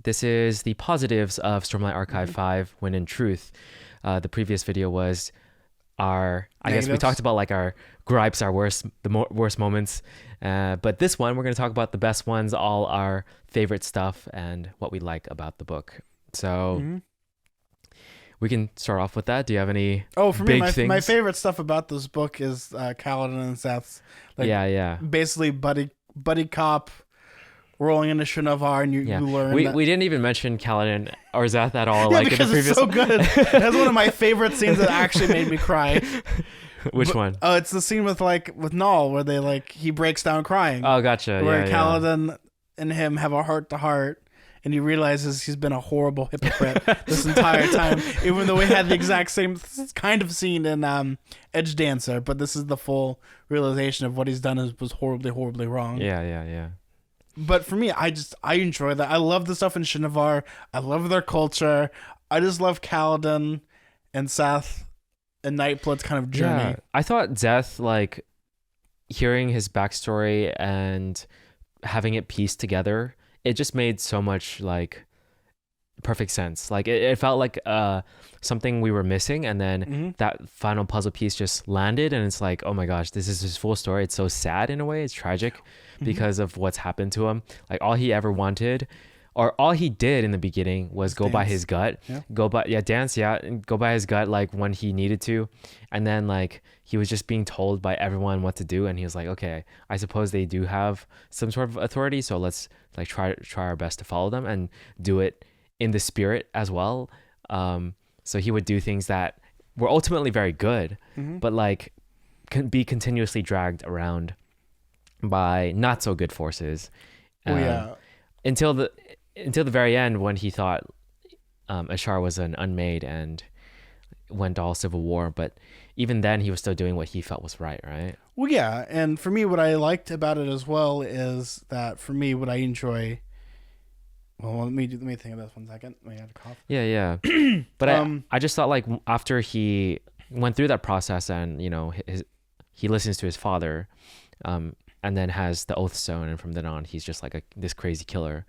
This is the positives of Stormlight Archive 5, when in truth, the previous video was our, I guess we talked about like our gripes, our worst moments. But this one, we're going to talk about the best ones, all our favorite stuff and what we like about the book. So we can start off with that. Do you have any big things? My favorite stuff about this book is Kaladin and Seth's basically buddy cop rolling into Shinovar, and you learn we didn't even mention Kaladin or Zeth at all. Yeah, like because in the previous... it's so good. That's one of my favorite scenes that actually made me cry. Which one? Oh, it's the scene with Null where they he breaks down crying. Oh, gotcha. Where Kaladin and him have a heart to heart, and he realizes he's been a horrible hypocrite this entire time. Even though we had the exact same kind of scene in Edge Dancer, but this is the full realization of what he's done was horribly, horribly wrong. Yeah. But for me, I enjoy that. I love the stuff in Shinovar. I love their culture. I just love Kaladin and Seth and Nightblood's kind of journey. Yeah, I thought Zeth, hearing his backstory and having it pieced together, it just made so much perfect sense. It felt like something we were missing, and then that final puzzle piece just landed, and it's like, oh my gosh, this is his full story. It's so sad in a way. It's tragic because of what's happened to him. All he ever wanted, or all he did in the beginning, was go by his gut. Go by his gut when he needed to. And then he was just being told by everyone what to do, and he was like, okay, I suppose they do have some sort of authority, so let's try our best to follow them and do it in the spirit as well. So he would do things that were ultimately very good, but can be continuously dragged around by not so good forces. Until the very end, when he thought Ashar was an unmade and went all civil war. But even then, he was still doing what he felt was right. Well, yeah. And for me, what I liked about it as well is that for me, what I enjoy. Well, let me think of this 1 second. I had a cough. Yeah. But I just thought after he went through that process, and he listens to his father, and then has the Oath Stone, and from then on he's just this crazy killer,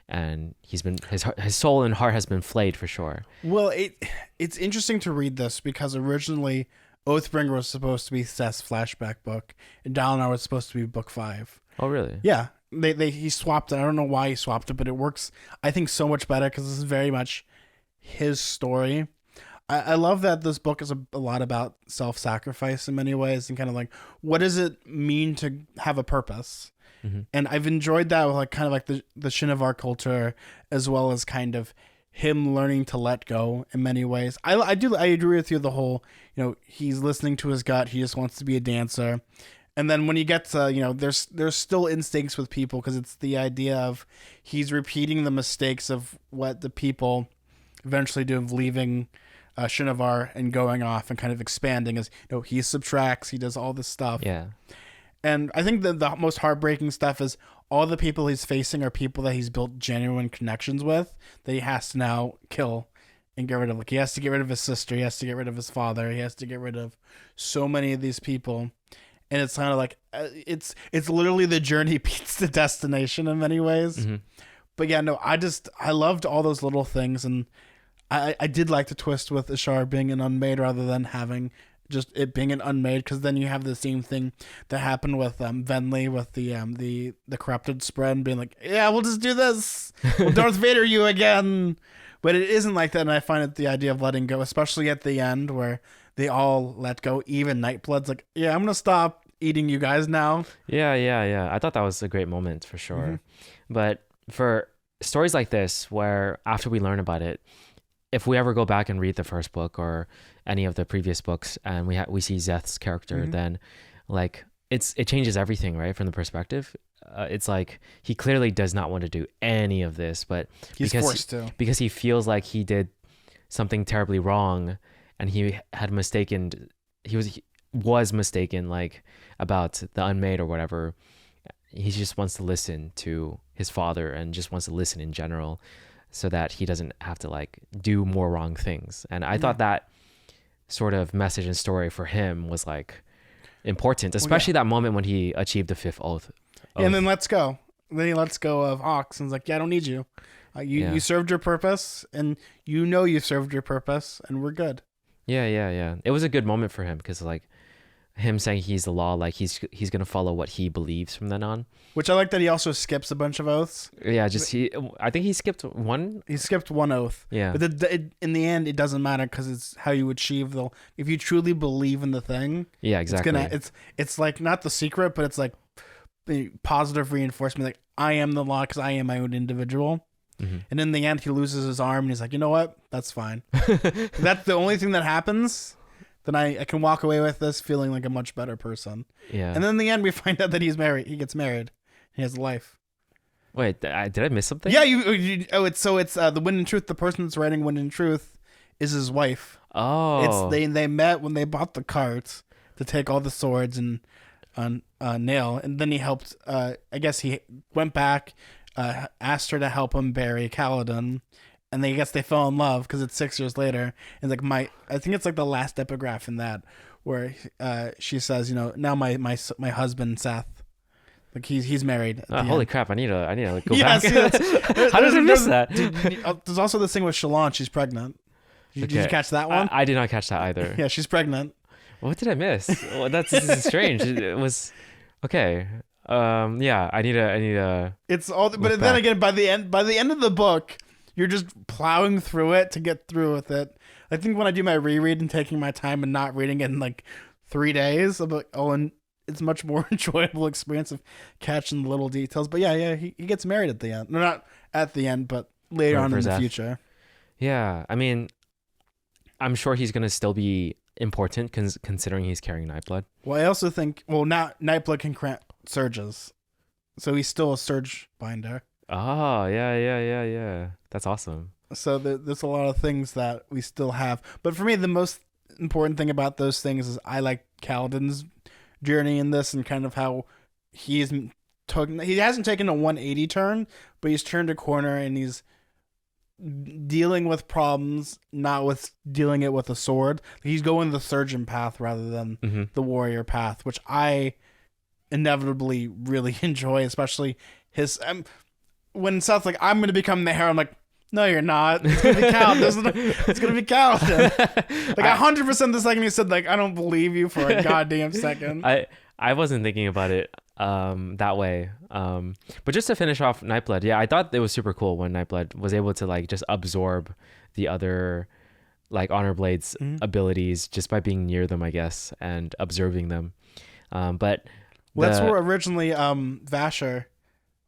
and he's been his soul and heart has been flayed for sure. Well, it's interesting to read this because originally Oathbringer was supposed to be Seth's flashback book, and Dalinar was supposed to be book 5. Oh, really? Yeah. He swapped it. I don't know why he swapped it, but it works, I think, so much better because this is very much his story. I love that this book is a lot about self-sacrifice in many ways, and kind of what does it mean to have a purpose? And I've enjoyed that with the Shinovar culture, as well as kind of him learning to let go in many ways. I agree with you. The whole, he's listening to his gut. He just wants to be a dancer. And then when you get to, there's still instincts with people, because it's the idea of he's repeating the mistakes of what the people eventually do, of leaving Shinovar and going off and kind of expanding, as he subtracts, he does all this stuff. Yeah. And I think that the most heartbreaking stuff is all the people he's facing are people that he's built genuine connections with, that he has to now kill and get rid of. He has to get rid of his sister, he has to get rid of his father, he has to get rid of so many of these people. And it's kind of it's literally the journey beats the destination in many ways. But yeah, no, I loved all those little things, and I did like the twist with Ashar being an unmade rather than having just it being an unmade, because then you have the same thing that happened with Venli with the corrupted spread, and being yeah, we'll just do this. We'll Darth Vader you again. But it isn't like that, and I find it the idea of letting go, especially at the end where they all let go. Even Nightblood's yeah, I'm gonna stop eating you guys now. Yeah. I thought that was a great moment for sure. But for stories like this, where after we learn about it, if we ever go back and read the first book or any of the previous books, and we see Zeth's character, then it changes everything, right? From the perspective, it's he clearly does not want to do any of this, but he's forced to, because he feels like he did something terribly wrong, and he was mistaken about the unmade or whatever. He just wants to listen to his father, and just wants to listen in general, so that he doesn't have to do more wrong things. And I thought that sort of message and story for him was important, especially that moment when he achieved the 5th oath. And then lets go. Then he lets go of Ox, and is yeah, I don't need you. You served your purpose, and you served your purpose, and we're good. Yeah. It was a good moment for him because like him saying he's the law, like he's gonna follow what he believes from then on. Which I like that he also skips a bunch of oaths. Yeah, I think he skipped one. He skipped one oath. Yeah, but in the end, it doesn't matter because it's how you achieve if you truly believe in the thing. Yeah, exactly. It's like not the secret, but it's like positive reinforcement. Like I am the law because I am my own individual. Mm-hmm. And in the end, he loses his arm, and he's like, you know what? That's fine. That's the only thing that happens. Then I can walk away with this feeling like a much better person. Yeah. And then in the end, we find out that he's married. He gets married. He has a life. Wait, did I miss something? Yeah, it's the Wind and Truth. The person that's writing Wind and Truth is his wife. Oh. They met when they bought the cart to take all the swords and nail, and then he helped. I guess he went back, asked her to help him bury Kaladin. And I guess they fell in love because it's 6 years later. And like I think it's like the last epigraph in that where she says, now my husband Seth, like he's married. Holy crap! I need to go yeah, back. See, How did I miss that? There's also this thing with Shalon. She's pregnant. Did you catch that one? I did not catch that either. Yeah, she's pregnant. What did I miss? Well, this is strange. It was okay. Yeah, I need to. It's all, but then again, by the end of the book, you're just plowing through it to get through with it. I think when I do my reread and taking my time and not reading it in like 3 days, I'm like, and it's much more enjoyable experience of catching the little details. But yeah, he gets married at the end. No, not at the end, but later on in the future. Yeah, I mean, I'm sure he's gonna still be important considering he's carrying Nightblood. Well, I also think now Nightblood can grant surges, so he's still a surge binder. Oh, yeah. That's awesome. So there's a lot of things that we still have. But for me, the most important thing about those things is I like Kaladin's journey in this and kind of how he hasn't taken a 180 turn, but he's turned a corner and he's dealing with problems, not with dealing it with a sword. He's going the surgeon path rather than the warrior path, which I inevitably really enjoy, especially his... when Seth's like, I'm going to become the hero, I'm like, no, you're not. It's going to be Kaladin. It's going to be Kaladin. Like 100% the second he said, like, I don't believe you for a goddamn second. I wasn't thinking about it that way. But just to finish off Nightblood, yeah, I thought it was super cool when Nightblood was able to like just absorb the other like Honor Blade's abilities just by being near them, I guess, and observing them. But that's where originally Vasher,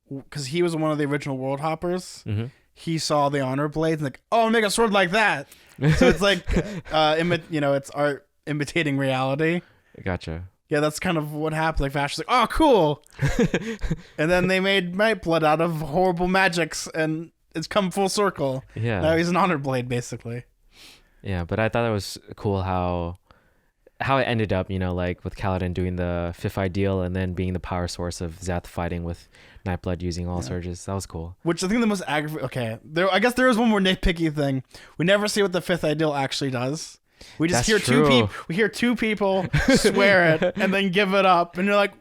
because he was one of the original World Hoppers. He saw the Honor Blades and like, oh, I'll make a sword like that. So it's like, it's art imitating reality. Gotcha. Yeah, that's kind of what happened. Like Vasher's like, oh, cool. And then they made Nightblood out of horrible magics, and it's come full circle. Yeah. Now he's an Honor Blade, basically. Yeah, but I thought it was cool how it ended up, like with Kaladin doing the fifth ideal and then being the power source of Zeth fighting with Nightblood using all surges. That was cool. Which I think the most aggravating... Okay, I guess there is one more nitpicky thing. We never see what the fifth ideal actually does. We just hear two people. We hear two people swear it and then give it up, and you're like,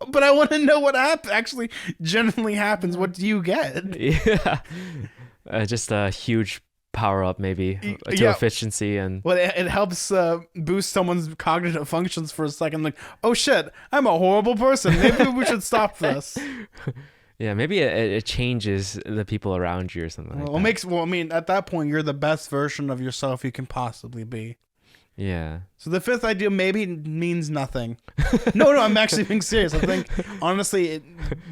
"But I want to know what actually genuinely happens. What do you get?" Yeah, just a huge power up, maybe to efficiency, and it helps boost someone's cognitive functions for a second. Like, oh shit, I'm a horrible person. Maybe we should stop this. Yeah, maybe it changes the people around you or something. At that point, you're the best version of yourself you can possibly be. Yeah. So the fifth ideal maybe means nothing. No, I'm actually being serious. I think honestly,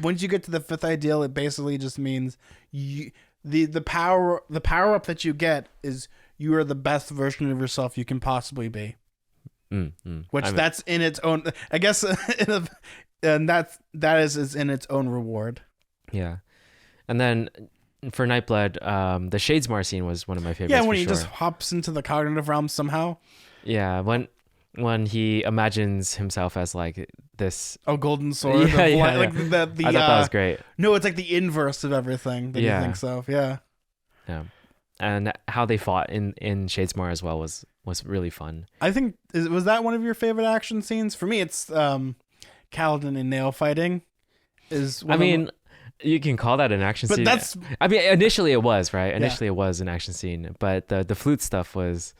once you get to the fifth ideal, it basically just means the power up that you get is you are the best version of yourself you can possibly be. That's in its own, I guess, and that is in its own reward. Yeah. And then for Nightblood, the Shadesmar scene was one of my favorites. Yeah, when he just hops into the cognitive realm somehow. Yeah, when he imagines himself as like this golden sword. Yeah. Like I thought that was great. No, it's like the inverse of everything that he thinks of. Yeah. Yeah. And how they fought in Shadesmar as well was really fun. I think was that one of your favorite action scenes? For me, it's Kaladin and Nail fighting. You can call that an action But scene. that's I mean, initially it was, right? Initially it was an action scene, but the flute stuff was,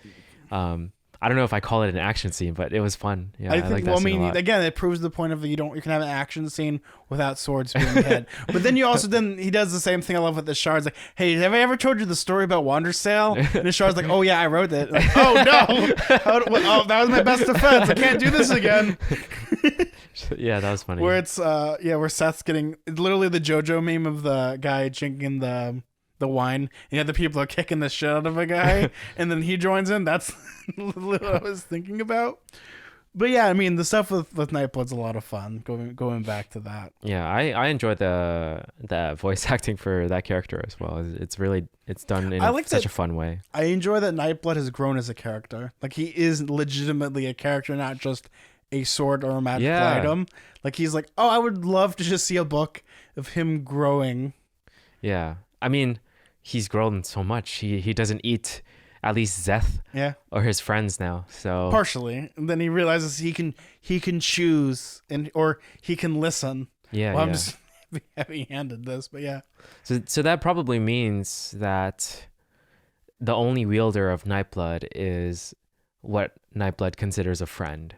I don't know if I call it an action scene, but it was fun. Yeah, I think. like that Well, I scene a mean, lot. again, it proves the point of you can have an action scene without swords being hit. But then he does the same thing I love with the shards. Like, hey, have I ever told you the story about Wandersail? And the shard's like, oh yeah, I wrote that. Like, oh no, oh, that was my best defense. I can't do this again. Yeah, that was funny. Where it's where Seth's getting literally the JoJo meme of the guy drinking the wine, and the people are kicking the shit out of a guy, and then he joins in. That's what I was thinking about. But yeah, I mean, the stuff with Nightblood's a lot of fun. Going back to that. Yeah, I enjoyed the voice acting for that character as well. It's done in such a fun way. I enjoy that Nightblood has grown as a character. Like, he is legitimately a character, not just a sword or a magical item. Like, he's like, oh, I would love to just see a book of him growing. Yeah, I mean, he's grown so much. He doesn't eat at least Zeth or his friends now. So partially, and then he realizes he can choose or he can listen. Yeah, I'm just heavy-handed this, but yeah. So that probably means that the only wielder of Nightblood is what Nightblood considers a friend.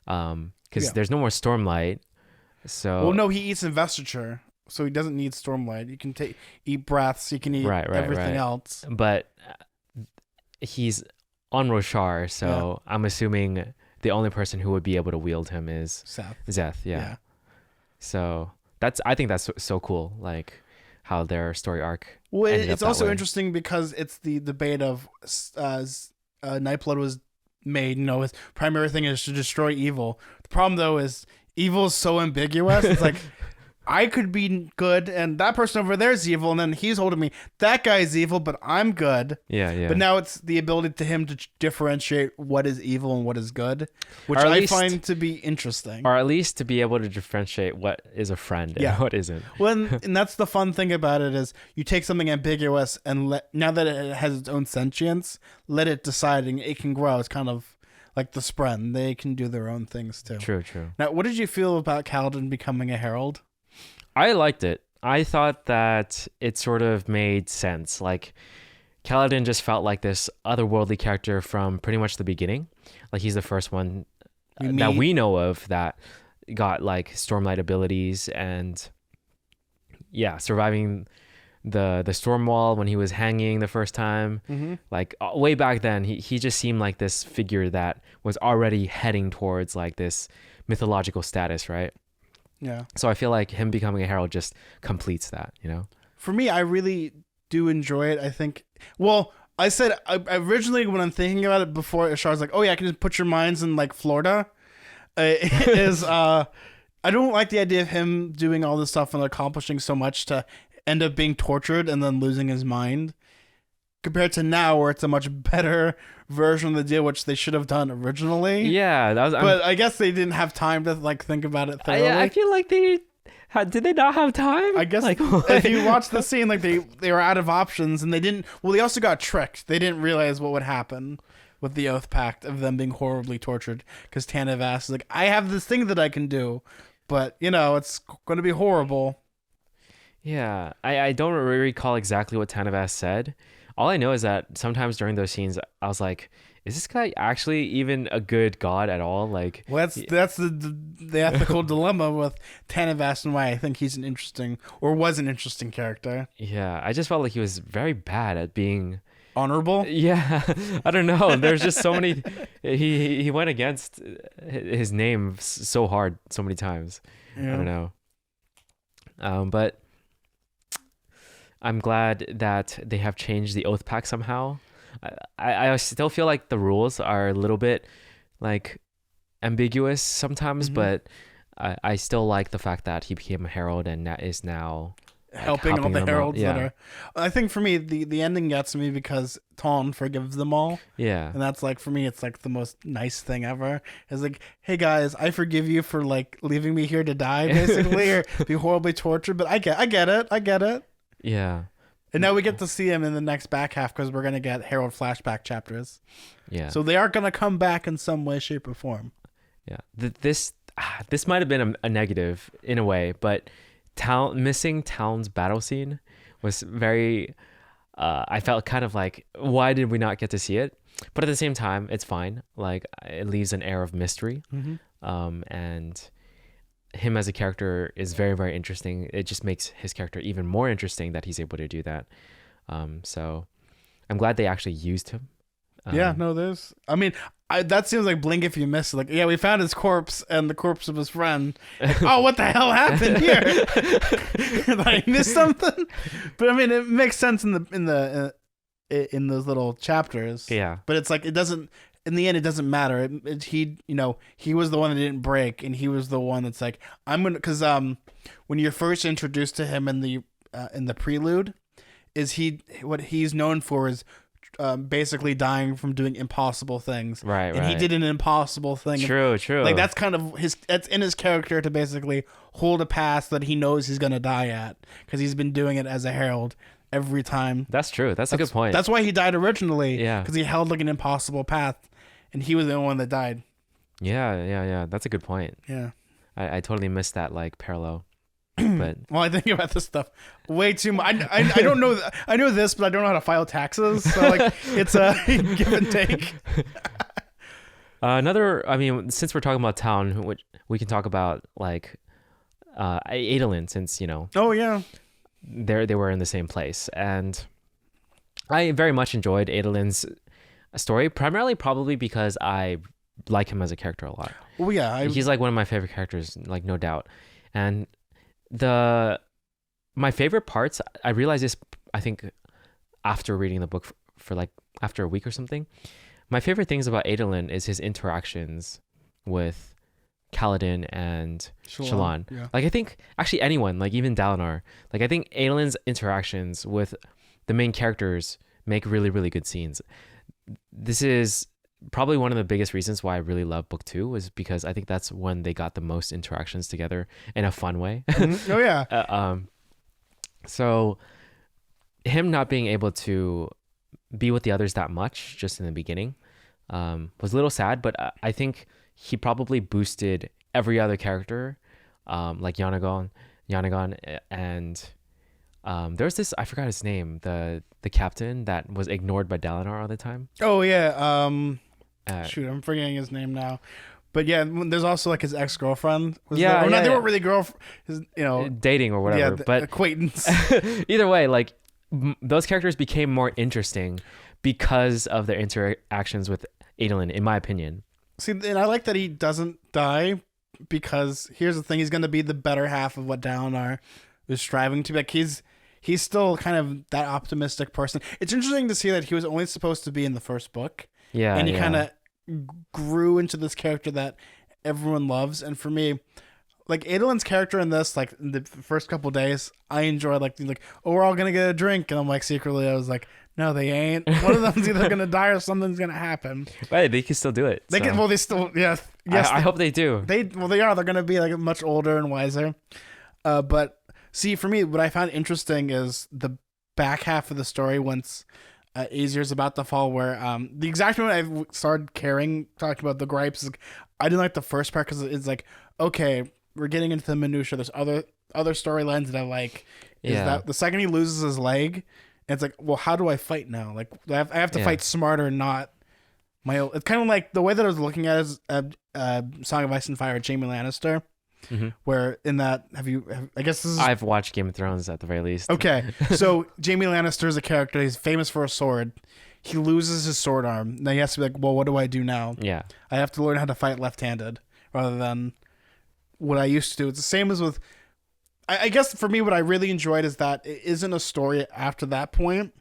Because there's no more Stormlight. So well, no, he eats investiture, so he doesn't need Stormlight. You can eat breaths. You can eat everything else. But he's on Roshar, so I'm assuming the only person who would be able to wield him is Zeth. Yeah. So I think that's so cool, like how their story arc. Well, it's also interesting because it's the debate of Nightblood was made. His primary thing is to destroy evil. The problem though is evil is so ambiguous. It's like, I could be good, and that person over there is evil, and then he's holding me. That guy's evil, but I'm good. Yeah. But now it's the ability to him to differentiate what is evil and what is good, which I find to be interesting. Or at least to be able to differentiate what is a friend and what isn't. Well, and that's the fun thing about it is you take something ambiguous and now that it has its own sentience, let it decide and it can grow. It's kind of like the Spren. They can do their own things too. True. Now, what did you feel about Kaladin becoming a herald? I liked it. I thought that it sort of made sense. Like, Kaladin just felt like this otherworldly character from pretty much the beginning. Like, he's the first one that we know of that got like Stormlight abilities and surviving the storm wall when he was hanging the first time. Mm-hmm. Like, way back then, he just seemed like this figure that was already heading towards like this mythological status, right? Yeah. So I feel like him becoming a herald just completes that, For me, I really do enjoy it. I think, well, I said originally when I'm thinking about it before, Ishar's like, oh yeah, I can just put your minds in like Florida. I don't like the idea of him doing all this stuff and accomplishing so much to end up being tortured and then losing his mind. Compared to now, where it's a much better version of the deal, which they should have done originally. Yeah, but I guess they didn't have time to like think about it thoroughly. I feel like did they not have time? I guess if you watch the scene, like they were out of options, and they didn't. Well, they also got tricked. They didn't realize what would happen with the Oath Pact of them being horribly tortured. Because Tanavas is like, I have this thing that I can do, but it's going to be horrible. Yeah, I don't really recall exactly what Tanavas said. All I know is that sometimes during those scenes, I was like, is this guy actually even a good god at all? Like, well, that's the ethical dilemma with Tanavas and why I think he's an interesting character. Yeah, I just felt like he was very bad at being honorable. Yeah, I don't know. There's just so many. He went against his name so hard so many times. Yeah. I don't know. But I'm glad that they have changed the Oath Pact somehow. I still feel like the rules are a little bit like ambiguous sometimes, but I still like the fact that he became a herald and that is now helping all the heralds that are. I think for me the ending gets me because Ton forgives them all. Yeah, and that's like for me it's like the most nice thing ever. It's like, hey guys, I forgive you for like leaving me here to die basically or be horribly tortured, but I get it. Yeah. And now we get to see him in the next back half because we're going to get Herald flashback chapters. Yeah. So they are going to come back in some way, shape, or form. Yeah. This might have been a negative in a way, but missing Town's battle scene was very. I felt kind of like, why did we not get to see it? But at the same time, it's fine. Like, it leaves an air of mystery. And him as a character is very, very interesting. It just makes his character even more interesting that he's able to do that. So I'm glad they actually used him. Yeah, no, there's. I mean, that seems like blink if you miss it. Like, yeah, we found his corpse and the corpse of his friend. Like, oh, what the hell happened here? Did I miss something? But I mean, it makes sense in those little chapters. Yeah. But it's like it doesn't. In the end, it doesn't matter. He was the one that didn't break, and he was the one that's like, I'm gonna, because when you're first introduced to him in the prelude, what he's known for is. Basically dying from doing impossible things. Right. And he did an impossible thing. True. Like, that's kind of that's in his character to basically hold a path that he knows he's going to die at because he's been doing it as a herald every time. That's true. That's a good point. That's why he died originally. Yeah. Because he held like an impossible path and he was the only one that died. Yeah. That's a good point. Yeah. I totally missed that like parallel. But well, I think about this stuff way too much. I don't know. I know this, but I don't know how to file taxes. So like, it's a give and take. I mean, since we're talking about Town, which we can talk about like Adolin, since Oh yeah. They were in the same place, and I very much enjoyed Adolin's story, primarily probably because I like him as a character a lot. Oh yeah, he's like one of my favorite characters, like no doubt, and. My favorite parts, I realized this, I think, after reading the book for like after a week or something. My favorite things about Adolin is his interactions with Kaladin and Shallan. Yeah. Like, I think actually anyone, like even Dalinar, like I think Adolin's interactions with the main characters make really, really good scenes. This is probably one of the biggest reasons why I really love book 2 was because I think that's when they got the most interactions together in a fun way. Oh yeah. So him not being able to be with the others that much just in the beginning was a little sad, but I think he probably boosted every other character, like Yanagon, and there's this, I forgot his name, the captain that was ignored by Dalinar all the time. Oh yeah. Shoot, I'm forgetting his name now. But yeah, there's also like his ex-girlfriend. They weren't really dating or whatever. Yeah, but acquaintance. Either way, like those characters became more interesting because of their interactions with Adolin, in my opinion. See, and I like that he doesn't die because here's the thing: he's going to be the better half of what Dalinar is striving to be. Like he's still kind of that optimistic person. It's interesting to see that he was only supposed to be in the first book. Yeah, and he kind of grew into this character that everyone loves. And for me, like Adolin's character in this, like in the first couple days, I enjoyed like oh, we're all gonna get a drink, and I'm like secretly I was like, no, they ain't. One of them's either gonna die or something's gonna happen. Right, they can still do it. They can. Well, they still. Yeah. Yes. I hope they do. They are. They're gonna be like much older and wiser. But see, for me, what I found interesting is the back half of the story once. Azir's about to fall, where the exact moment I started talking about the gripes is I didn't like the first part because it's like, okay, we're getting into the minutia. There's other storylines that I like. Is that the second he loses his leg, it's like, well, how do I fight now? Like I have to fight smarter, not my own. It's kind of like the way that I was looking at it is Song of Ice and Fire with Jaime Lannister. Mm-hmm. Where in that I guess this is I've watched Game of Thrones at the very least. Okay, so Jaime Lannister is a character. He's famous for a sword. He loses his sword arm. Now he has to be like, well, what do I do now? Yeah, I have to learn how to fight left-handed rather than what I used to do. It's the same as with. I guess for me, what I really enjoyed is that it isn't a story after that point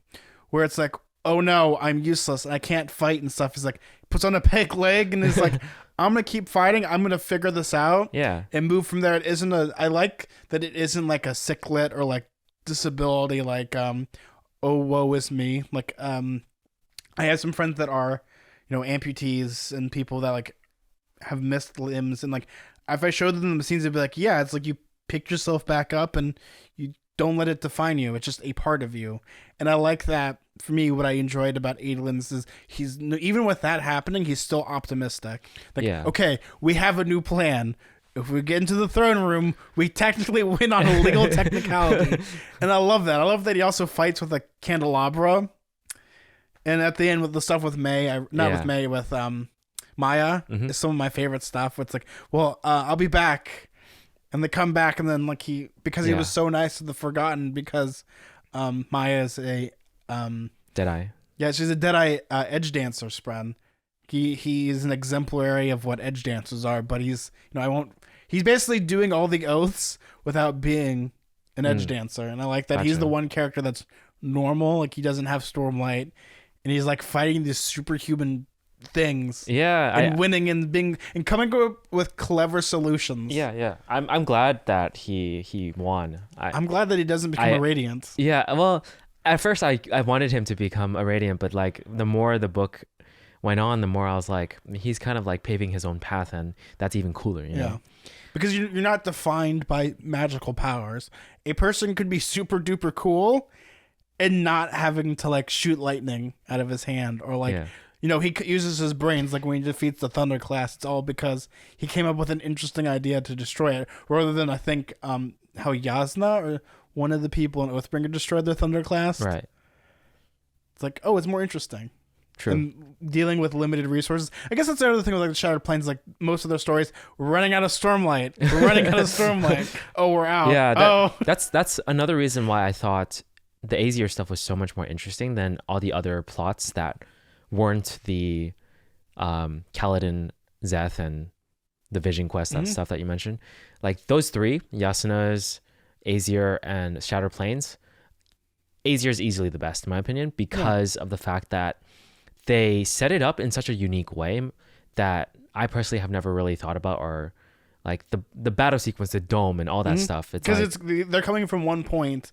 where it's like, oh no, I'm useless and I can't fight and stuff. He's like puts on a peg leg and is like. I'm going to keep fighting. I'm going to figure this out. Yeah. And move from there. I like that it isn't like a sicklet or like disability, like, oh, woe is me. Like, I have some friends that are, amputees and people that like have missed limbs. And like, if I showed them the scenes, they'd be like, yeah, it's like you pick yourself back up and you don't let it define you. It's just a part of you. And I like that. For me, what I enjoyed about Adolin's is he's even with that happening, he's still optimistic. Like, okay, we have a new plan. if we get into the throne room, we technically win on a legal technicality. And I love that. I love that he also fights with a candelabra. And at the end with the stuff with May, with Maya, is some of my favorite stuff. It's like, well, I'll be back. And they come back, and then like he was so nice to the Forgotten, because Maya is a Deadeye. Yeah, she's a Deadeye edge dancer, Spren. He's an exemplary of what edge dancers are, but he's basically doing all the oaths without being an edge dancer. And I like that. Gotcha. He's the one character that's normal, like he doesn't have Stormlight, and he's like fighting these superhuman things. Yeah, and winning and coming up with clever solutions. Yeah. I'm glad that he won. I'm glad that he doesn't become a Radiant. Yeah, well, at first I wanted him to become a Radiant, but like the more the book went on, the more I was like, he's kind of like paving his own path, and that's even cooler, you know? Because you're not defined by magical powers. A person could be super duper cool and not having to like shoot lightning out of his hand, or like he uses his brains. Like when he defeats the Thunderclass, it's all because he came up with an interesting idea to destroy it, rather than I think how Yasna or one of the people in Oathbringer destroyed their Thunderclass. Right. It's like, oh, it's more interesting. True. And dealing with limited resources. I guess that's the other thing with like the Shattered Plains. Like most of their stories, we're running out of Stormlight. We're running out of Stormlight. Oh, we're out. Yeah. That's another reason why I thought the Aesir stuff was so much more interesting than all the other plots that weren't the Kaladin, Zeth, and the Vision Quest, that stuff that you mentioned. Like those three, Yasna's, Aesir, and Shattered Plains. Aesir is easily the best in my opinion, because of the fact that they set it up in such a unique way that I personally have never really thought about, or like the battle sequence, the dome, and all that stuff. It's because like, they're coming from one point.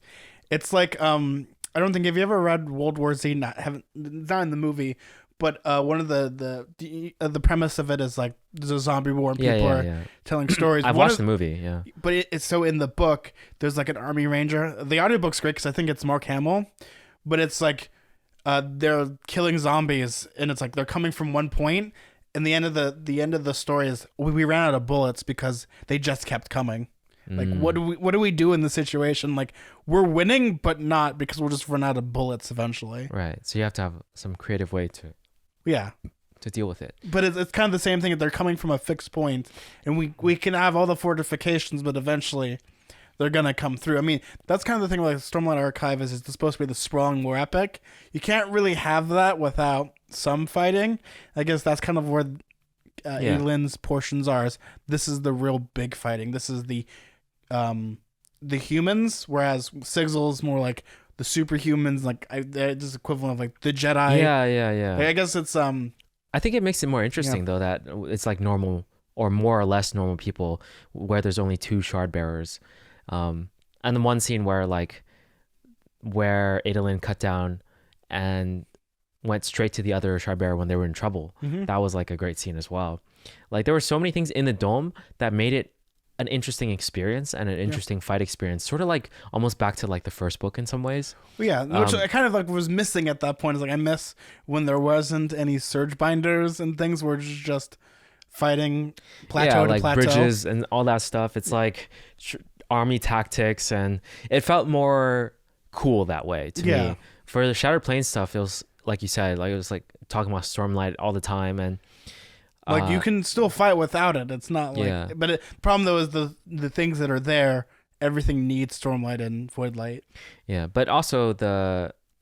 It's like I don't think, have you ever read World War Z? Not in the movie, but one of the premise of it is like there's a zombie war and people are telling stories. I've watched the movie, but it's so in the book there's like an army ranger. The audiobook's great because I think it's Mark Hamill, but it's like they're killing zombies, and it's like they're coming from one point, and the end of the story is we ran out of bullets because they just kept coming. Like what do we do in the situation? Like we're winning, but not, because we'll just run out of bullets eventually. Right. So you have to have some creative way to deal with it. But it's kind of the same thing. They're coming from a fixed point, and we can have all the fortifications, but eventually they're gonna come through. I mean, that's kind of the thing with like Stormlight Archive is it's supposed to be the sprawling war epic. You can't really have that without some fighting. I guess that's kind of where Eilyn's portions are. This is the real big fighting. This is the humans, whereas Sigil's more like the superhumans, like this equivalent of like the Jedi. Yeah. Like, I guess it's I think it makes it more interesting though, that it's like normal, or more or less normal people, where there's only two shard bearers. And the one scene where Adolin cut down and went straight to the other shard bearer when they were in trouble. That was like a great scene as well. Like there were so many things in the dome that made it an interesting experience and an interesting fight experience, sort of like almost back to like the first book in some ways. Yeah, which I kind of like was missing at that point. Is like I miss when there wasn't any surge binders and things, were just fighting plateau to plateau, bridges and all that stuff. It's like army tactics, and it felt more cool that way to me. For the Shattered Plains stuff, it was like you said, like it was like talking about Stormlight all the time, and like you can still fight without it. It's not like, but the problem though is the things that are there. Everything needs Stormlight and Voidlight. Yeah, but also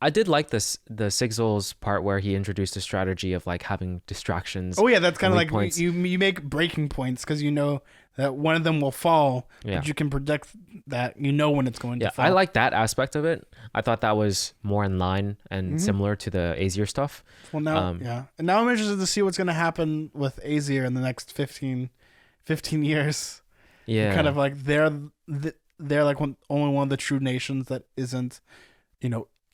I did like the Sigil's part where he introduced a strategy of like having distractions. Oh yeah, that's kind of like you make breaking points because you know that one of them will fall, but you can predict that, you know, when it's going to fall. I like that aspect of it. I thought that was more in line and similar to the Aesir stuff. Well, now, and now I'm interested to see what's going to happen with Aesir in the next 15 years. Yeah, kind of like they're like only one of the true nations that isn't,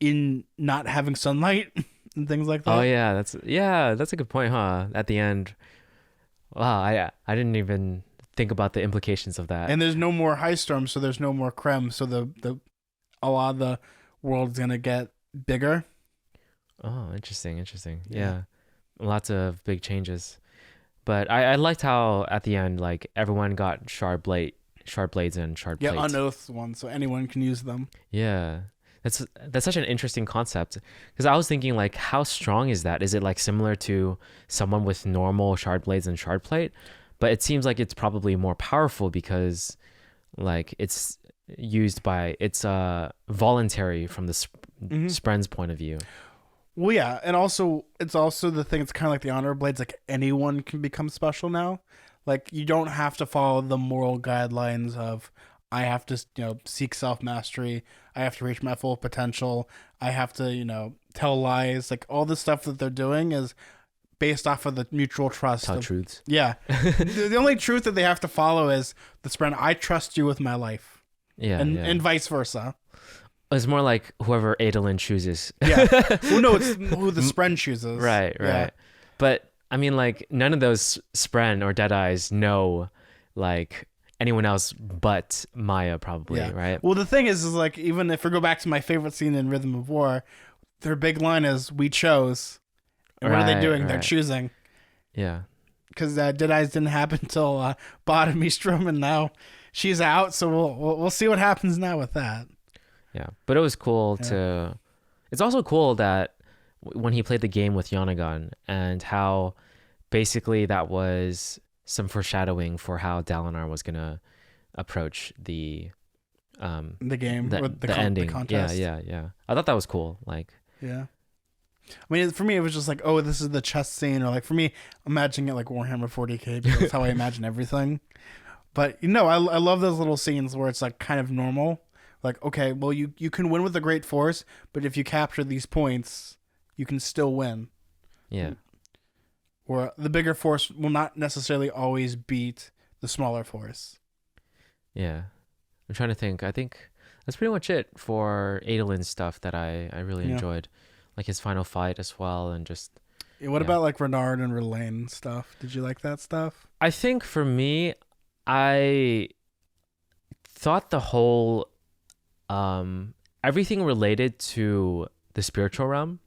in not having sunlight and things like that. Oh yeah, that's a good point, huh? At the end, wow, I didn't even think about the implications of that. And there's no more high storms, so there's no more Krem, so a lot of the world's gonna get bigger. Oh, interesting. Yeah, lots of big changes. But I liked how at the end, like everyone got shard blades and shard Yeah, plate. unoathed ones, so anyone can use them. Yeah. That's such an interesting concept because I was thinking like how strong is that? Is it like similar to someone with normal shard blades and shard plate? But it seems like it's probably more powerful because like it's voluntary from the Hmm. Spren's point of view. Well, yeah, and also it's also the thing. It's kind of like the honor blades. Like anyone can become special now. Like you don't have to follow the moral guidelines of I have to seek self mastery. I have to reach my full potential. I have to tell lies. Like all the stuff that they're doing is based off of the mutual trust. Tell truths. Yeah, the only truth that they have to follow is the Spren. I trust you with my life, Yeah, and yeah. and vice versa. It's more like whoever Adolin chooses. Yeah. Well, no, it's who the Spren chooses. Right. Yeah. But I mean, like none of those Spren or Deadeyes know like anyone else but Maya, probably. Yeah. Right. Well, the thing is like even if we go back to my favorite scene in Rhythm of War, their big line is "We chose," and what are they Right, doing? They're right. choosing Yeah. because Deadeyes didn't happen until Bottom Eastrom, and now she's out. So we'll see what happens now with that. Yeah. But it was cool Yeah. to. It's also cool that when he played the game with Yonagon and how basically that was some foreshadowing for how Dalinar was gonna approach The game, or the the ending. contest. Yeah. I thought that was cool. Like, Yeah. I mean, for me, it was just like, oh, this is the chess scene, or like for me, imagining it like Warhammer 40K because that's how I imagine everything. But I love those little scenes where it's like kind of normal. Like, okay, well, you can win with a great force, but if you capture these points, you can still win. yeah, Or the bigger force will not necessarily always beat the smaller force. yeah. I'm trying to think. I think that's pretty much it for Adolin's stuff that I really Yeah. enjoyed, like his final fight as well, and just What Yeah. about like Renard and Relaine stuff? Did you like that stuff? I think for me, I thought the whole everything related to the spiritual realm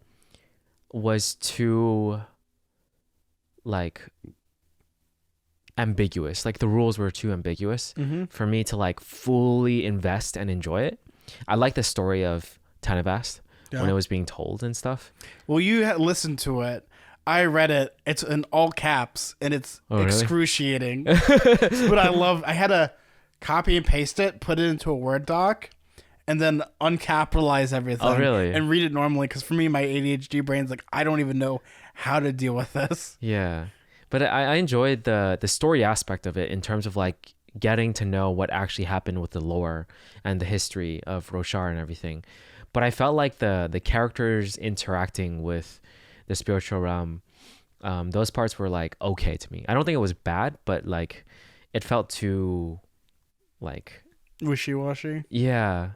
was too like ambiguous. Like the rules were too ambiguous Mm-hmm. for me to like fully invest and enjoy it. I like the story of Tanavast when it was being told and stuff. Well, you had listened to it. I read it. It's in all caps, and it's Oh, really? excruciating. But I had to copy and paste it, put it into a Word doc, and then uncapitalize everything. Oh, really? And read it normally, because for me, my ADHD brain's like, I don't even know how to deal with this. Yeah. But I enjoyed the story aspect of it in terms of like getting to know what actually happened with the lore and the history of Roshar and everything. But I felt like the characters interacting with the spiritual realm, those parts were like okay to me. I don't think it was bad, but like it felt too like Wishy-washy. yeah.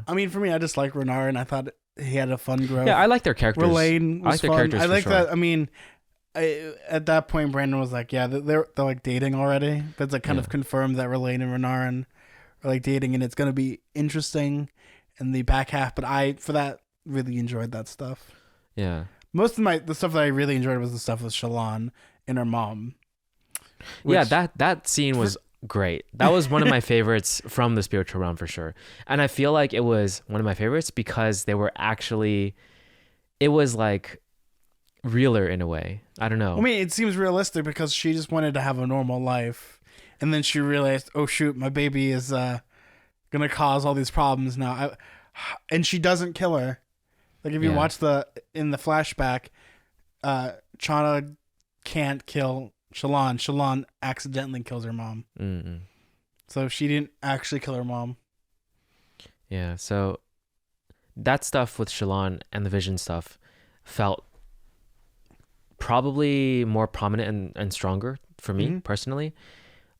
I mean, for me, I just like Renard, and I thought he had a fun growth. Yeah, I like their characters. Relaine I was like their fun. characters I for like sure. that. I mean, at that point, Brandon was like, "Yeah, they're like dating already." That's like kind Yeah. of confirmed that Relaine and Renarin are like dating, and it's gonna be interesting in the back half. But for that, really enjoyed that stuff. Yeah. Most of the stuff that I really enjoyed was the stuff with Shallan and her mom. Yeah, which- that scene was great. That was one of my favorites from the spiritual realm for sure. And I feel like it was one of my favorites because they were actually it was like realer in a way. I don't know. I mean, it seems realistic because she just wanted to have a normal life, and then she realized, oh shoot, my baby is gonna cause all these problems now. And she doesn't kill her. Like if you Yeah. watch in the flashback, Chana can't kill Shallan. Shallan accidentally kills her mom, Mm-mm. so she didn't actually kill her mom. Yeah, so that stuff with Shallan and the vision stuff felt probably more prominent and stronger for me Mhm. personally.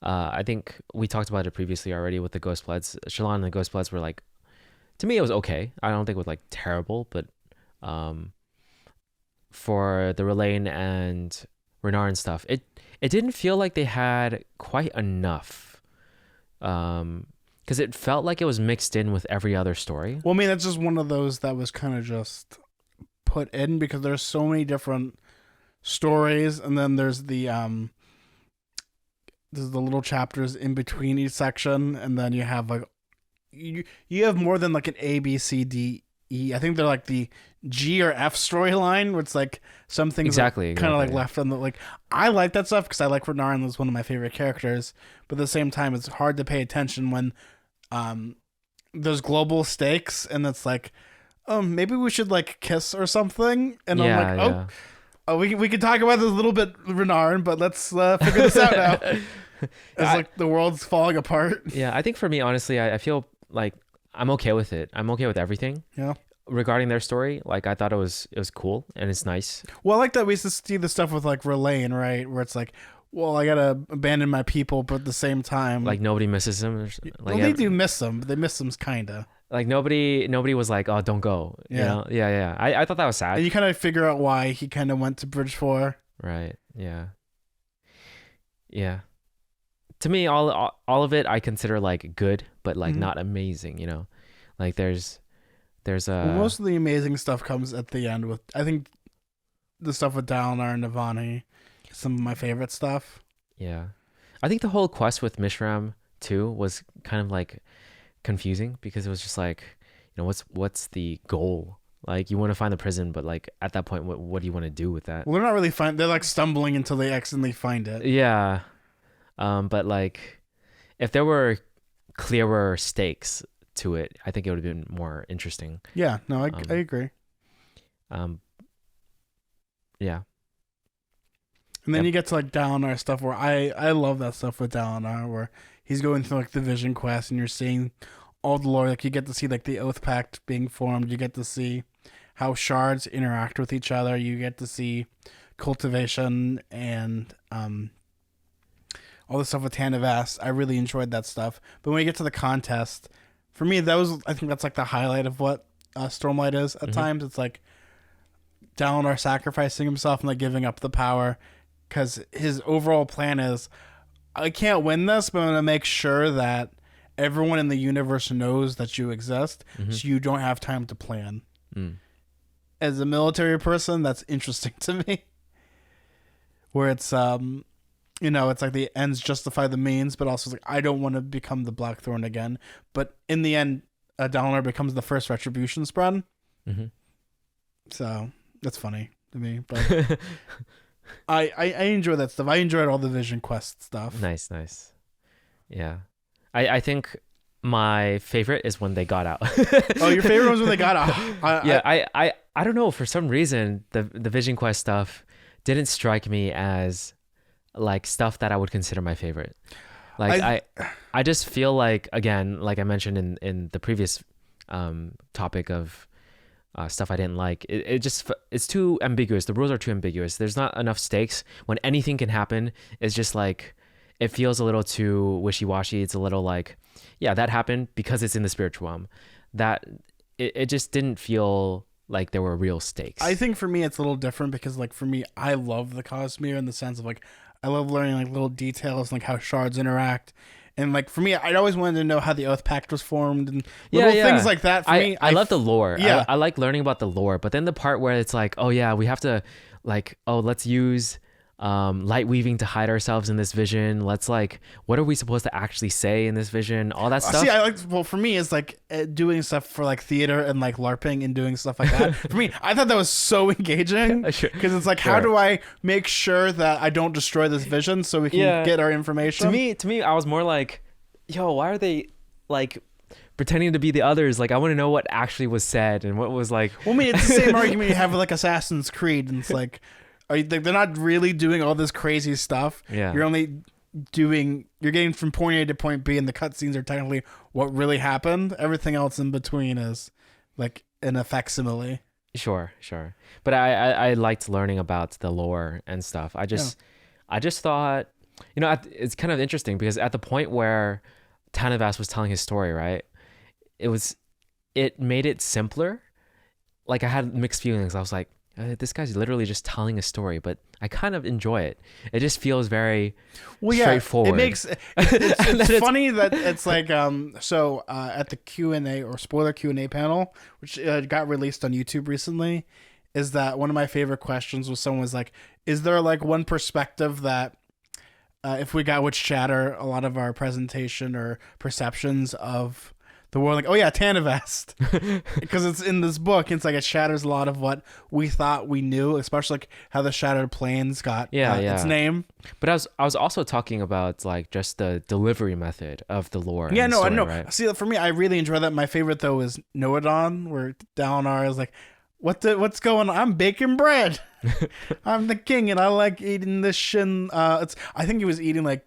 I think we talked about it previously already with the Ghost Bloods. Shallan and the Ghost Bloods were like, to me, it was okay. I don't think it was like terrible, but for the Relaine and Renard and stuff, it didn't feel like they had quite enough. Because it felt like it was mixed in with every other story. Well, I mean, that's just one of those that was kind of just put in because there's so many different stories, and then there's the there's the little chapters in between each section, and then you have like you have more than like an A, B, C, D, E. I think they're like the G or F storyline, where it's like some things Exactly. kind of like Exactly. left on the like. I like that stuff because I like Renarin is one of my favorite characters, but at the same time, it's hard to pay attention when there's global stakes, and it's like, oh, maybe we should like kiss or something, and I'm like, Yeah. oh, we can talk about this a little bit, Renarin, but let's figure this out now. It's like the world's falling apart. Yeah. I think for me, honestly, I feel like I'm okay with it. I'm okay with everything. Yeah. Regarding their story, like I thought it was cool and it's nice. Well, I like that we used to see the stuff with like Relaine, right? Where it's like, well, I gotta abandon my people, but at the same time, Like nobody misses him. Like they do miss them. They miss them, kinda. Like nobody was like, oh, don't go. You Yeah. know? Yeah. I thought that was sad. And you kind of figure out why he kind of went to Bridge 4. Right. Yeah. Yeah. To me, all of it I consider like good, but like Mhm. not amazing. You know, like there's Well, most of the amazing stuff comes at the end with, I think, the stuff with Dalinar and Navani. Some of my favorite stuff. yeah. I think the whole quest with Mishram too was kind of like confusing because it was just like, you know, what's the goal? Like you want to find the prison, but like at that point, what do you want to do with that? Well, they're not really they're like stumbling until they accidentally find it. Yeah. But like if there were clearer stakes to it, I think it would have been more interesting. Yeah, no, I Um, agree. Um, yeah. And then Yep. you get to like Dalinar stuff where I love that stuff with Dalinar where he's going through like the Vision Quest and you're seeing all the lore. Like you get to see like the Oath Pact being formed. You get to see how shards interact with each other. You get to see cultivation and all the stuff with Tanavas. I really enjoyed that stuff. But when you get to the contest, for me, I think that's like the highlight of what Stormlight is at Mhm. times. It's like Dalinar sacrificing himself and like giving up the power because his overall plan is, I can't win this, but I'm going to make sure that everyone in the universe knows that you exist, Mhm. so you don't have time to plan. Mm. As a military person, that's interesting to me. Where it's it's like the ends justify the means, but also it's like I don't want to become the Blackthorn again. But in the end, Dalinar becomes the first retribution spread. Mhm. So that's funny to me. But I enjoy that stuff. I enjoyed all the Vision Quest stuff. Nice. Yeah. I think my favorite is when they got out. Oh, your favorite was when they got out. I don't know, for some reason the Vision Quest stuff didn't strike me as like stuff that I would consider my favorite. Like I just feel like, again, like I mentioned in the previous topic of stuff I didn't like, it's too ambiguous. The rules are too ambiguous. There's not enough stakes. When anything can happen, it's just like it feels a little too wishy-washy. It's a little like, yeah, that happened because it's in the spiritual realm. That it just didn't feel like there were real stakes. I think for me it's a little different because like for me I love the Cosmere in the sense of like I love learning like little details like how shards interact. And like for me, I'd always wanted to know how the Oath Pact was formed and little things like that. For me, I love the lore. Yeah. I like learning about the lore. But then the part where it's like, oh yeah, we have to like, oh, let's use light weaving to hide ourselves in this vision. Let's like, what are we supposed to actually say in this vision? All that stuff. See, for me, it's like doing stuff for like theater and like LARPing and doing stuff like that. For me, I thought that was so engaging because it's like, how do I make sure that I don't destroy this vision so we can get our information? To me, I was more like, yo, why are they like pretending to be the others? Like, I want to know what actually was said and what was like. Well, I mean, it's the same argument you have with like Assassin's Creed, and it's like, they're not really doing all this crazy stuff. Yeah. You're getting from point A to point B, and the cutscenes are technically what really happened. Everything else in between is like a facsimile. Sure. But I liked learning about the lore and stuff. I just thought, you know, it's kind of interesting because at the point where Tanavas was telling his story, right, it made it simpler. Like I had mixed feelings. I was like, this guy's literally just telling a story, but I kind of enjoy it. It just feels very straightforward. It makes it's funny that it's like at the Q&A or spoiler Q&A panel, which got released on YouTube recently, is that one of my favorite questions was someone was like, is there like one perspective that if we got would shatter a lot of our presentation or perceptions of the world. Like, oh yeah, Tanavest, because it's in this book. It's like it shatters a lot of what we thought we knew, especially like how the Shattered Plains got its name. But I was also talking about like just the delivery method of the lore. Yeah, and no, story, I know. right? See, for me, I really enjoy that. My favorite though is Noadon, where Dalinar is like, what's going on? I'm baking bread. I'm the king, and I like eating this shin. I think he was eating like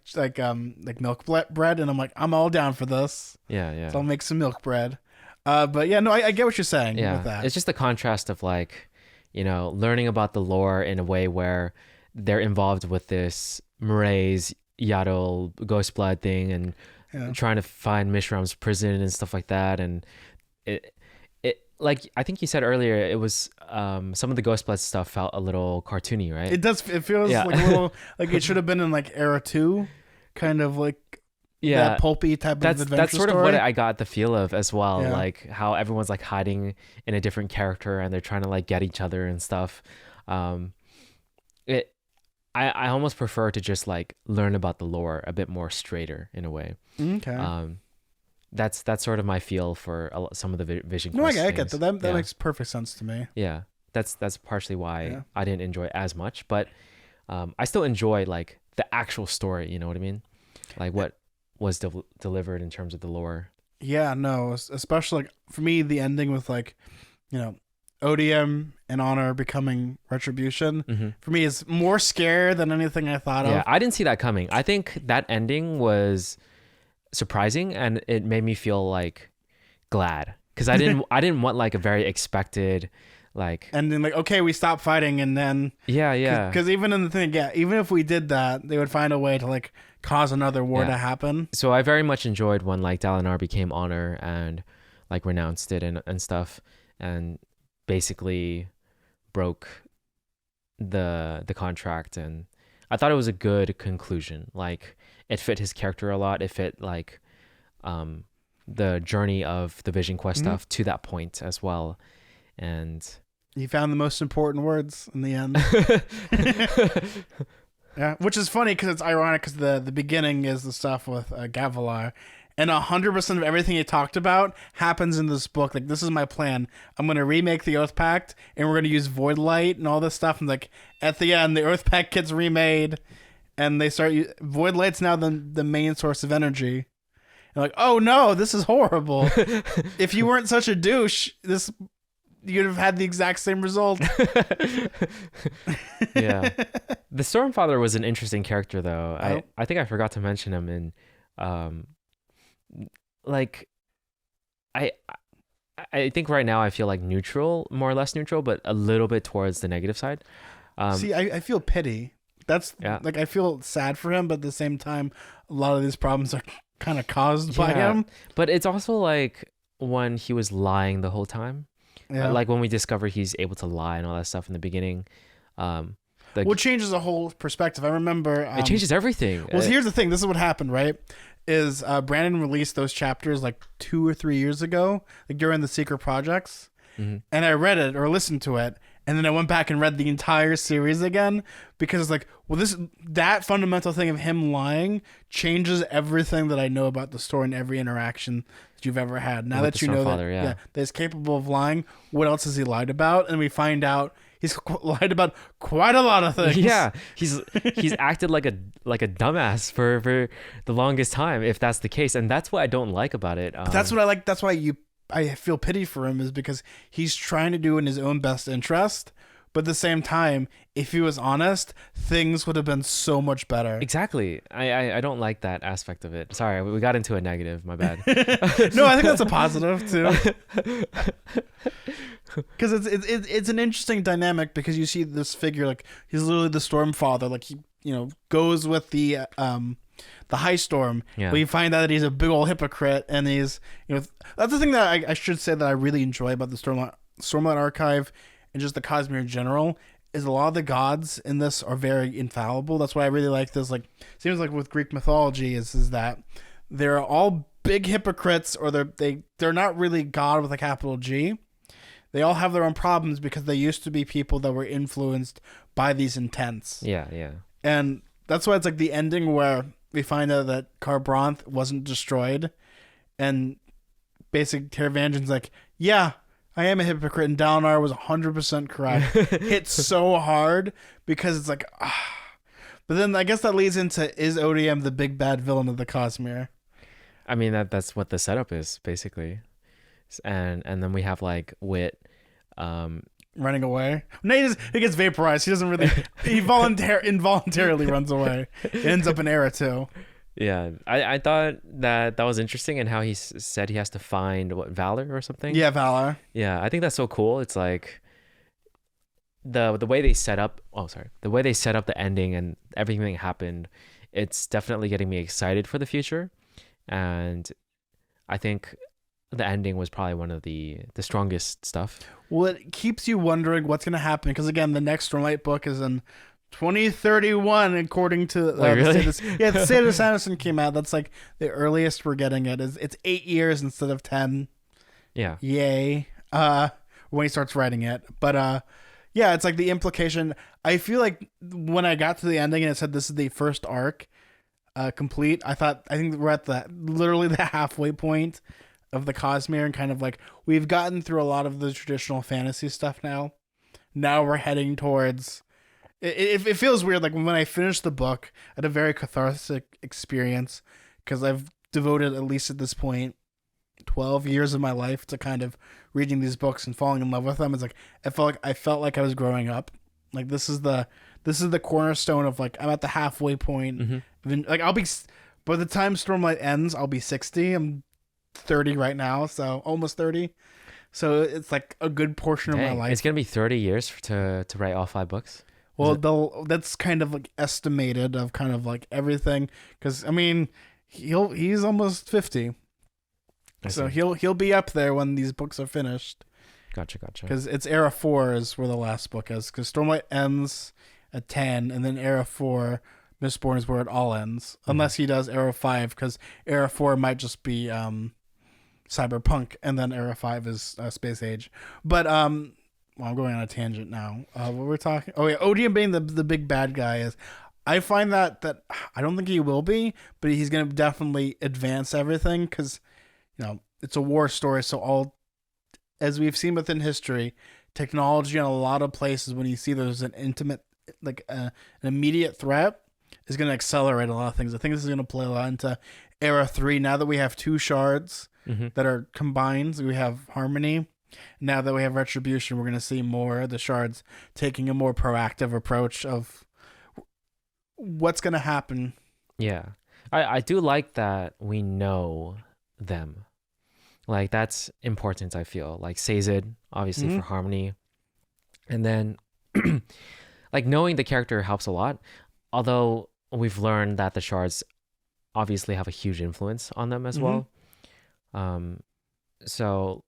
milk bread, and I'm like, I'm all down for this. Yeah. So I'll make some milk bread. But yeah, no, I get what you're saying with that. It's just the contrast of like, learning about the lore in a way where they're involved with this Mraize, Yaddle, Ghostblood thing, and trying to find Mishram's prison and stuff like that, and it like I think you said earlier, it was some of the Ghostblood stuff felt a little cartoony, right? It does. It feels like a little like it should have been in like Era 2, kind of like that pulpy type of adventure That's sort story. of what I got the feel of as well. Yeah. Like how everyone's like hiding in a different character and they're trying to like get each other and stuff. I almost prefer to just like learn about the lore a bit more straighter in a way. Okay. That's sort of my feel for some of the Vision No, Quest I get things. that makes perfect sense to me. Yeah, that's partially why I didn't enjoy it as much, but I still enjoy like the actual story. You know what I mean? Like what was delivered in terms of the lore. Yeah, no, especially like for me, the ending with like, ODM and Honor becoming Retribution for me is more scare than anything I thought of. Yeah, I didn't see that coming. I think that ending was surprising and it made me feel like glad because I didn't want like a very expected like and then like okay we stop fighting and then because even in the thing even if we did that they would find a way to like cause another war to happen. So I very much enjoyed when like Dalinar became Honor and like renounced it and stuff and basically broke the contract, and I thought it was a good conclusion. Like it fit his character a lot. It fit like the journey of the Vision Quest stuff to that point as well. And he found the most important words in the end. Yeah, which is funny because it's ironic because the beginning is the stuff with Gavilar, and 100% of everything he talked about happens in this book. Like, this is my plan. I'm going to remake the Oath Pact, and we're going to use Void Light and all this stuff. And like at the end, the Oath Pact gets remade, and they start Void Light's now the main source of energy. And like, oh no, this is horrible. If you weren't such a douche, you'd have had the exact same result. Yeah. The Stormfather was an interesting character though. I think I forgot to mention him in like I think right now I feel like neutral, more or less neutral, but a little bit towards the negative side. See, I feel pity. That's like I feel sad for him, but at the same time a lot of these problems are kind of caused by him. But it's also like when he was lying the whole time. Yeah. Like when we discover he's able to lie and all that stuff in the beginning. It changes the whole perspective. I remember it changes everything. Well, here's the thing. This is what happened, right? Is Brandon released those chapters like 2 or 3 years ago, like during the Secret Projects, and I read it or listened to it, and then I went back and read the entire series again because like, well, that fundamental thing of him lying changes everything that I know about the story and every interaction that you've ever had. Now that you know that he's capable of lying, what else has he lied about? And we find out he's lied about quite a lot of things. Yeah, he's acted like a dumbass for the longest time, if that's the case, and that's what I don't like about it. That's what I like. That's why I feel pity for him, is because he's trying to do in his own best interest, but at the same time, if he was honest, things would have been so much better. Exactly. I don't like that aspect of it. Sorry, we got into a negative. My bad. No, I think that's a positive too. Because it's an interesting dynamic because you see this figure, like he's literally the Stormfather, like he goes with the High Storm, but you find out that he's a big old hypocrite, and he's that's the thing that I should say that I really enjoy about the Stormlight Archive and just the Cosmere in general is a lot of the gods in this are very infallible. That's why I really like this. Like, seems like with Greek mythology is that they're all big hypocrites, or they're not really God with a capital G. They all have their own problems because they used to be people that were influenced by these intents. Yeah. And That's why it's like the ending where we find out that Carbranth wasn't destroyed, and basic Taravangian's like, yeah, I am a hypocrite, and Dalinar was 100% correct. Hit so hard because it's like, ah. But then I guess that leads into, is ODM the big bad villain of the Cosmere? I mean, that's what the setup is basically, and then we have like Wit, Running away. No, he gets vaporized. He doesn't really. He involuntarily runs away. It ends up in Era 2. Yeah, I thought that was interesting, and how he said he has to find Valor or something. Yeah, Valor. Yeah, I think that's so cool. It's like the way they set up. Oh, sorry, the way they set up the ending and everything that happened. It's definitely getting me excited for the future, and I think the ending was probably one of the strongest stuff. Well, it keeps you wondering what's going to happen because again, the next Stormlight book is in 2031, according to really? the State of Sanderson came out. That's like the earliest we're getting it. It's 8 years instead of 10. Yeah. Yay. When he starts writing it, but yeah, it's like the implication. I feel like when I got to the ending and it said this is the first arc complete, I think we're at literally the halfway point of the Cosmere, and kind of like we've gotten through a lot of the traditional fantasy stuff now. Now we're heading towards. It feels weird. Like when I finished the book, I had a very cathartic experience because I've devoted, at least at this point, 12 years of my life to kind of reading these books and falling in love with them. It's like I felt like I was growing up. Like this is the cornerstone of like I'm at the halfway point. Mm-hmm. Like I'll be, by the time Stormlight ends, I'll be 60. I'm 30 right now, so almost 30. So it's like a good portion of my life. It's gonna be 30 years to write all 5 books. Well, that's kind of like estimated of kind of like everything, because I mean he's almost 50, so he'll be up there when these books are finished. Gotcha. Because it's Era 4 is where the last book is, because Stormlight ends at 10, and then Era 4, Mistborn, is where it all ends, unless he does Era 5, because Era 4 might just be Cyberpunk, and then Era 5 is Space Age. But well, I'm going on a tangent now. What we're talking? Oh yeah, Odium being the big bad guy is. I find that I don't think he will be, but he's going to definitely advance everything because, it's a war story. So all, as we've seen within history, technology in a lot of places, when you see there's an intimate, like an immediate threat, is going to accelerate a lot of things. I think this is going to play a lot into Era 3. Now that we have 2 shards that are combined, we have Harmony. Now that we have Retribution, we're going to see more of the shards taking a more proactive approach of what's going to happen. Yeah. I do like that we know them. Like, that's important, I feel. Like, Sazed, obviously, for Harmony. And then, like, knowing the character helps a lot. Although, we've learned that the shards obviously have a huge influence on them as well. So,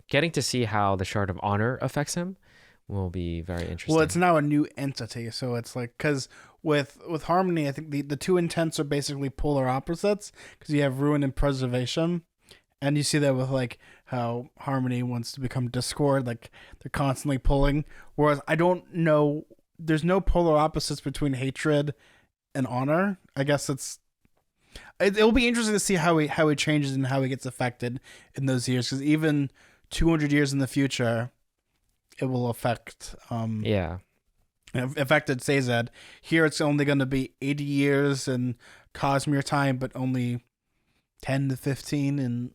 getting to see how the Shard of Honor affects him will be very interesting. Well, it's now a new entity, so it's like, because with Harmony, I think the 2 intents are basically polar opposites, because you have Ruin and Preservation, and you see that with like how Harmony wants to become Discord, like they're constantly pulling, whereas I don't know, there's no polar opposites between Hatred and Honor. I guess it'll be interesting to see how he changes and how he gets affected in those years, because even 200 years in the future, it will affect. Affected Sazed. Here, it's only going to be 80 years in Cosmere time, but only 10 to 15 in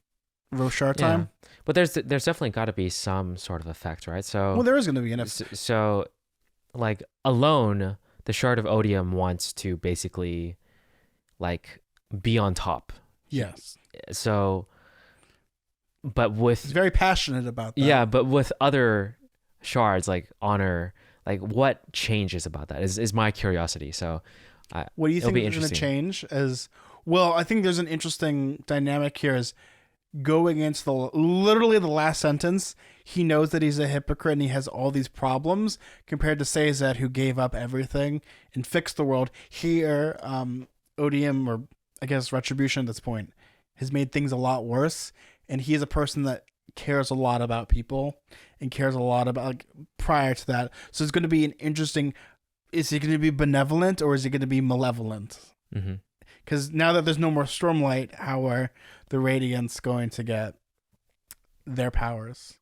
Roshar time. But there's definitely got to be some sort of effect, right? So, well, there is going to be an effect. So, like, alone, the Shard of Odium wants to basically, like, be on top. Yes. So, but he's very passionate about that. Yeah, but with other shards like Honor, like, what changes about that is my curiosity. So, what do you think is going to change? Well, I think there's an interesting dynamic here. Is going into literally the last sentence, he knows that he's a hypocrite and he has all these problems, compared to Sazed, who gave up everything and fixed the world. Here, Odium, or I guess Retribution at this point, has made things a lot worse. And he is a person that cares a lot about people and cares a lot about, like, prior to that. So it's going to be an interesting is he going to be benevolent or is he going to be malevolent? Mm-hmm. Because now that there's no more Stormlight, how are the Radiants going to get their powers?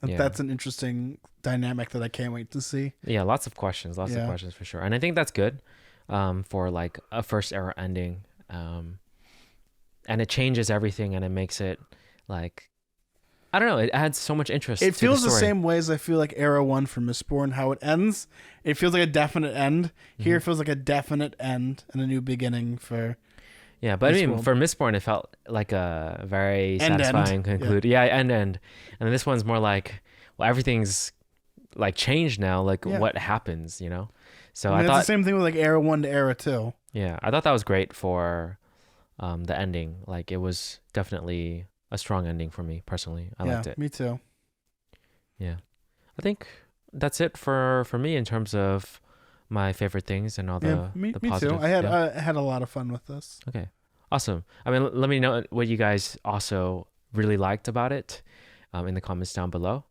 Yeah. That's an interesting dynamic that I can't wait to see. Yeah, lots of questions for sure. And I think that's good for like a first era ending. And it changes everything and it makes it like, I don't know, it adds so much interest It to feels the the story. same way as I feel like Era 1 for Mistborn, how it ends. It feels like a definite end. Here it feels like a definite end and a new beginning for... Yeah, but I mean, Mistborn. for Mistborn, it felt like a very End. satisfying conclude. Yeah, end. And then this one's more like, well, everything's like changed now. Like what happens, you know? So I that's thought the same thing with like Era 1 to Era 2. Yeah, I thought that was great for the ending. Like it was definitely a strong ending for me personally. I liked it. Me too. Yeah, I think that's it for me in terms of my favorite things and all the me positives. too. I had a lot of fun with this. Okay, awesome. I mean, let me know what you guys also really liked about it in the comments down below.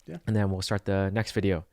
Yeah. And then we'll start the next video.